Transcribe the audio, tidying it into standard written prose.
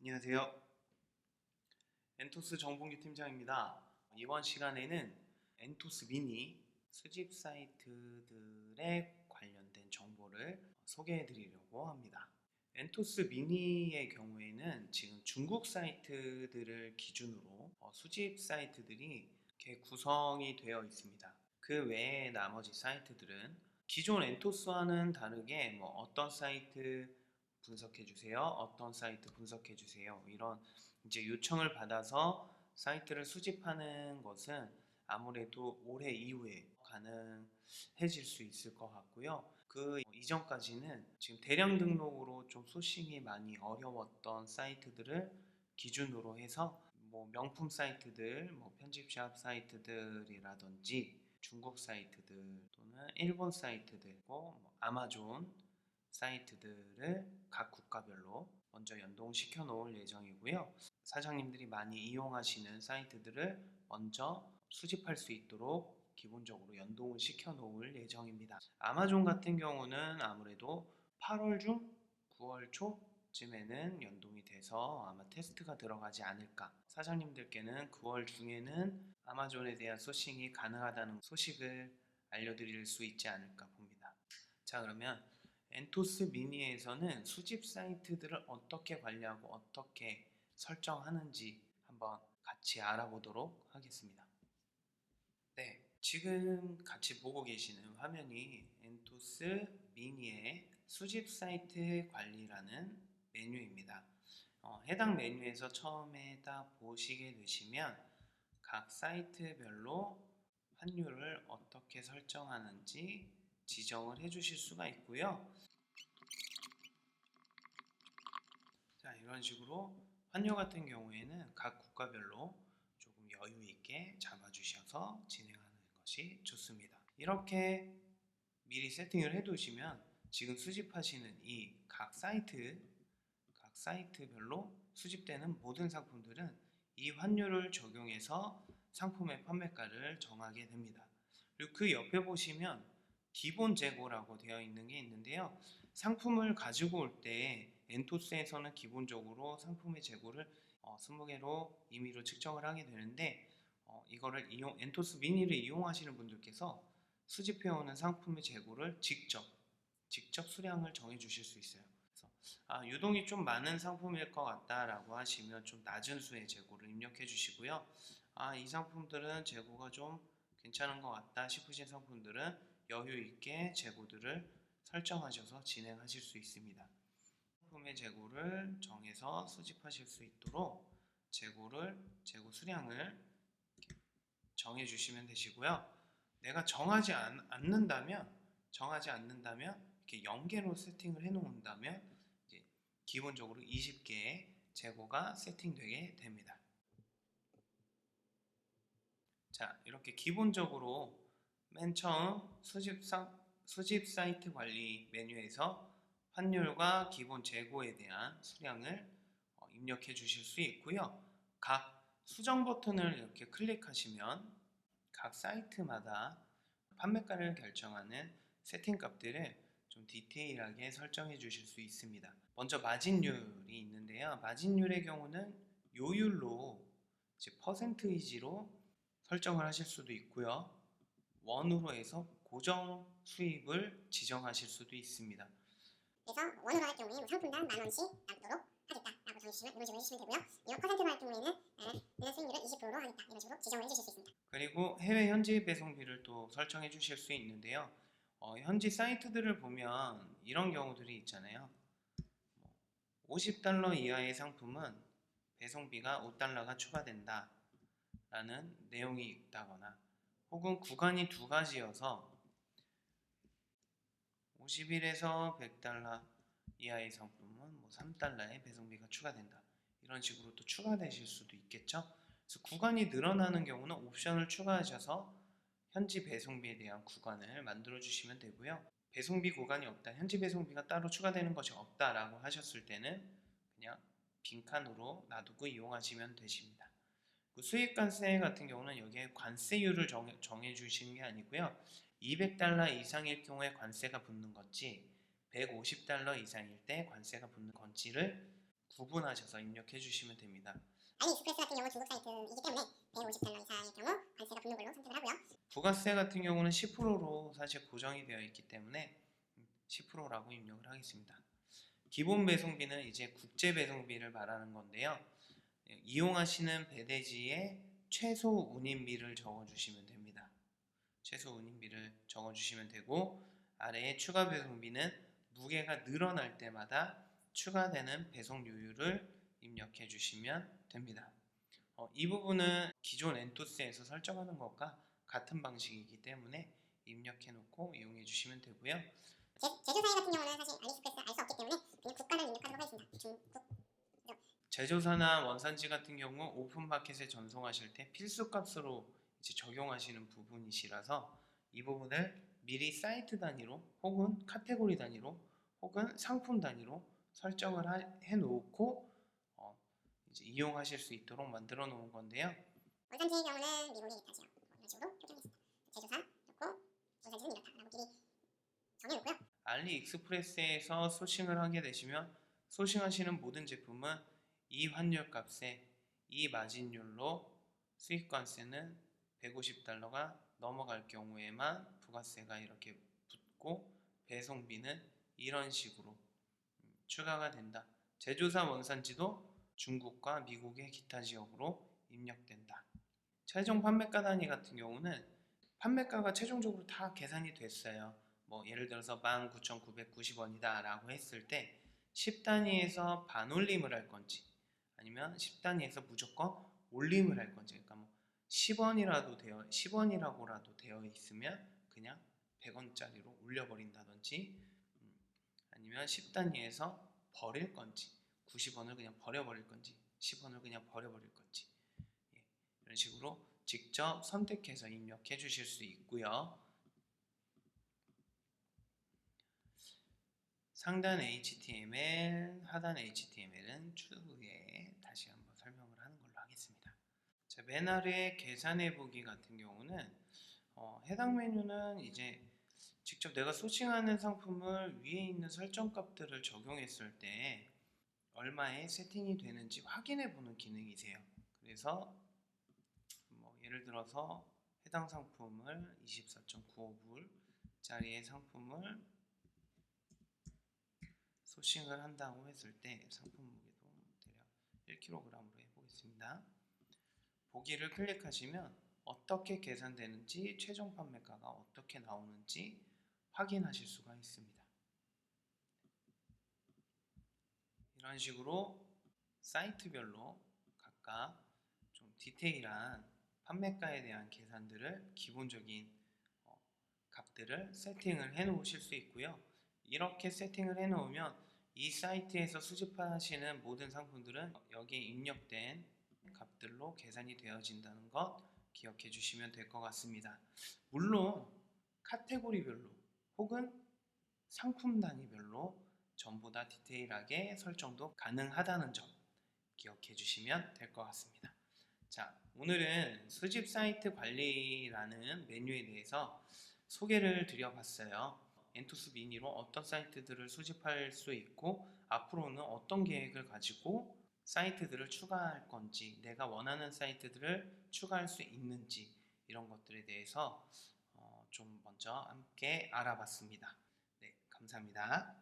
안녕하세요. 엔토스 정봉규 팀장입니다. 이번 시간에는 엔토스 미니 수집 사이트들에 관련된 정보를 소개해 드리려고 합니다. 엔토스 미니의 경우에는 지금 중국 사이트들을 기준으로 수집 사이트들이 이렇게 구성이 되어 있습니다. 그 외에 나머지 사이트들은 기존 엔토스와는 다르게 어떤 사이트 분석해 주세요, 어떤 사이트 분석해 주세요, 이런 이제 요청을 받아서 사이트를 수집하는 것은 아무래도 올해 이후에 가능해질 수 있을 것 같고요. 그 이전까지는 지금 대량 등록으로 좀 소싱이 많이 어려웠던 사이트들을 기준으로 해서 명품 사이트들, 편집샵 사이트들이라든지 중국 사이트들 또는 일본 사이트들, 아마존 사이트들을 각 국가별로 먼저 연동시켜 놓을 예정이고요. 사장님들이 많이 이용하시는 사이트들을 먼저 수집할 수 있도록 기본적으로 연동을 시켜 놓을 예정입니다. 아마존 같은 경우는 아무래도 8월 중 9월 초쯤에는 연동이 돼서 아마 테스트가 들어가지 않을까. 사장님들께는 9월 중에는 아마존에 대한 소싱이 가능하다는 소식을 알려드릴 수 있지 않을까 봅니다. 자, 그러면 엔토스 미니에서는 수집 사이트들을 어떻게 관리하고 어떻게 설정하는지 한번 같이 알아보도록 하겠습니다. 네, 지금 같이 보고 계시는 화면이 엔토스 미니의 수집 사이트 관리라는 메뉴입니다. 해당 메뉴에서 처음에 딱 보시게 되시면 각 사이트별로 환율을 어떻게 설정하는지 지정을 해 주실 수가 있고요. 자, 이런 식으로 환율 같은 경우에는 각 국가별로 조금 여유 있게 잡아주셔서 진행하는 것이 좋습니다. 이렇게 미리 세팅을 해 두시면 지금 수집하시는 이 각 사이트별로 수집되는 모든 상품들은 이 환율을 적용해서 상품의 판매가를 정하게 됩니다. 그리고 그 옆에 보시면 기본 재고라고 되어 있는 게 있는데요. 상품을 가지고 올 때 엔토스에서는 기본적으로 상품의 재고를 20개로 임의로 측정을 하게 되는데, 이거를 엔토스 미니를 이용하시는 분들께서 수집해오는 상품의 재고를 직접 수량을 정해 주실 수 있어요. 그래서 유동이 좀 많은 상품일 것 같다라고 하시면 좀 낮은 수의 재고를 입력해 주시고요. 이 상품들은 재고가 좀 괜찮은 것 같다 싶으신 상품들은 여유 있게 재고들을 설정하셔서 진행하실 수 있습니다. 상품의 재고를 정해서 수집하실 수 있도록 재고 수량을 정해 주시면 되시고요. 내가 않는다면 이렇게 0개로 세팅을 해 놓는다면 이제 기본적으로 20개의 재고가 세팅되게 됩니다. 자, 이렇게 기본적으로 맨 처음 수집 사이트 관리 메뉴에서 환율과 기본 재고에 대한 수량을 입력해 주실 수 있고요. 각 수정 버튼을 이렇게 클릭하시면 각 사이트마다 판매가를 결정하는 세팅 값들을 좀 디테일하게 설정해 주실 수 있습니다. 먼저 마진율이 있는데요. 마진율의 경우는 요율로 이제 퍼센트이지로 설정을 하실 수도 있고요. 원으로 해서 고정 수입을 지정하실 수도 있습니다. 그래서 원으로 할 경우에 상품당 10,000원씩 남도록 하겠다라고 정해주시면 이런 식으로 해주시면 되고요. 이거 퍼센트로 할 경우에는 수익률을 20%로 하겠다 이런 식으로 지정을 해주실 수 있습니다. 그리고 해외 현지 배송비를 또 설정해 주실 수 있는데요. 현지 사이트들을 보면 이런 경우들이 있잖아요. 50달러 이하의 상품은 배송비가 5달러가 추가된다 라는 내용이 있다거나, 혹은 구간이 두 가지여서 50일에서 100달러 이하의 상품은 3달러의 배송비가 추가된다, 이런 식으로 또 추가되실 수도 있겠죠. 그래서 구간이 늘어나는 경우는 옵션을 추가하셔서 현지 배송비에 대한 구간을 만들어 주시면 되고요. 배송비 구간이 없다, 현지 배송비가 따로 추가되는 것이 없다라고 하셨을 때는 그냥 빈칸으로 놔두고 이용하시면 되십니다. 수익관세 같은 경우는 여기에 관세율을 정해 주시는 게 아니고요. 200달러 이상일 경우에 관세가 붙는 건지 150달러 이상일 때 관세가 붙는 건지를 구분하셔서 입력해 주시면 됩니다. 알리익스프레스 같은 경우 중국 사이트이기 때문에 150달러 이상의 경우 관세가 붙는 걸로 선택을 하고요. 부가세 같은 경우는 10%로 사실 고정이 되어 있기 때문에 10%라고 입력을 하겠습니다. 기본 배송비는 이제 국제 배송비를 말하는 건데요. 이용하시는 배대지에 최소 운임비를 적어주시면 됩니다. 최소 운임비를 적어주시면 되고, 아래에 추가 배송비는 무게가 늘어날 때마다 추가되는 배송료율을 입력해 주시면 됩니다. 이 부분은 기존 엔토스에서 설정하는 것과 같은 방식이기 때문에 입력해 놓고 이용해 주시면 되고요. 제조사회 같은 경우는 사실 알리익스프레스 알 수 없기 때문에 그냥 국가를 입력하도록 하겠습니다. 중국. 제조사나 원산지 같은 경우 오픈마켓에 전송하실 때 필수값으로 이제 적용하시는 부분이시라서 이 부분을 미리 사이트 단위로 혹은 카테고리 단위로 혹은 상품 단위로 설정을 해 놓고 이제 이용하실 수 있도록 만들어 놓은 건데요. 원산지의 경우는 미국의 기타 지역 이런 식으로 표기하겠습니다. 제조사 놓고 원산지는 이렇다라고 미리 정해놓고요. 알리익스프레스에서 소싱을 하게 되시면 소싱하시는 모든 제품은 이 환율값에 이 마진율로 수익관세는 150달러가 넘어갈 경우에만 부가세가 이렇게 붙고 배송비는 이런 식으로 추가가 된다. 제조사 원산지도 중국과 미국의 기타 지역으로 입력된다. 최종 판매가 단위 같은 경우는 판매가가 최종적으로 다 계산이 됐어요. 뭐 예를 들어서 19,990원이다 라고 했을 때 10단위에서 반올림을 할 건지 아니면 10단위에서 무조건 올림을 할 건지, 그러니까 뭐 10원이라고라도 되어 있으면 그냥 100원짜리로 올려버린다든지, 아니면 10단위에서 버릴 건지 90원을 그냥 버려버릴 건지 10원을 그냥 버려버릴 건지, 이런 식으로 직접 선택해서 입력해 주실 수 있고요. 상단 HTML, 하단 HTML은 추후에 다시 한번 설명을 하는 걸로 하겠습니다. 자, 맨 아래 계산해보기 같은 경우는 해당 메뉴는 이제 직접 내가 소싱하는 상품을 위에 있는 설정값들을 적용했을 때 얼마에 세팅이 되는지 확인해 보는 기능이세요. 그래서 뭐 예를 들어서 해당 상품을 24.95불짜리의 상품을 소싱을 한다고 했을 때 상품 무게도 대략 1kg으로 해보겠습니다. 보기를 클릭하시면 어떻게 계산되는지, 최종 판매가가 어떻게 나오는지 확인하실 수가 있습니다. 이런 식으로 사이트별로 각각 좀 디테일한 판매가에 대한 계산들을 기본적인 값들을 세팅을 해 놓으실 수 있고요. 이렇게 세팅을 해 놓으면 이 사이트에서 수집하시는 모든 상품들은 여기에 입력된 값들로 계산이 되어진다는 것 기억해 주시면 될 것 같습니다. 물론 카테고리별로 혹은 상품 단위별로 전부 다 디테일하게 설정도 가능하다는 점 기억해 주시면 될 것 같습니다. 자, 오늘은 수집 사이트 관리라는 메뉴에 대해서 소개를 드려봤어요. 엔토스 미니로 어떤 사이트들을 수집할 수 있고 앞으로는 어떤 계획을 가지고 사이트들을 추가할 건지, 내가 원하는 사이트들을 추가할 수 있는지, 이런 것들에 대해서 좀 먼저 함께 알아봤습니다. 네, 감사합니다.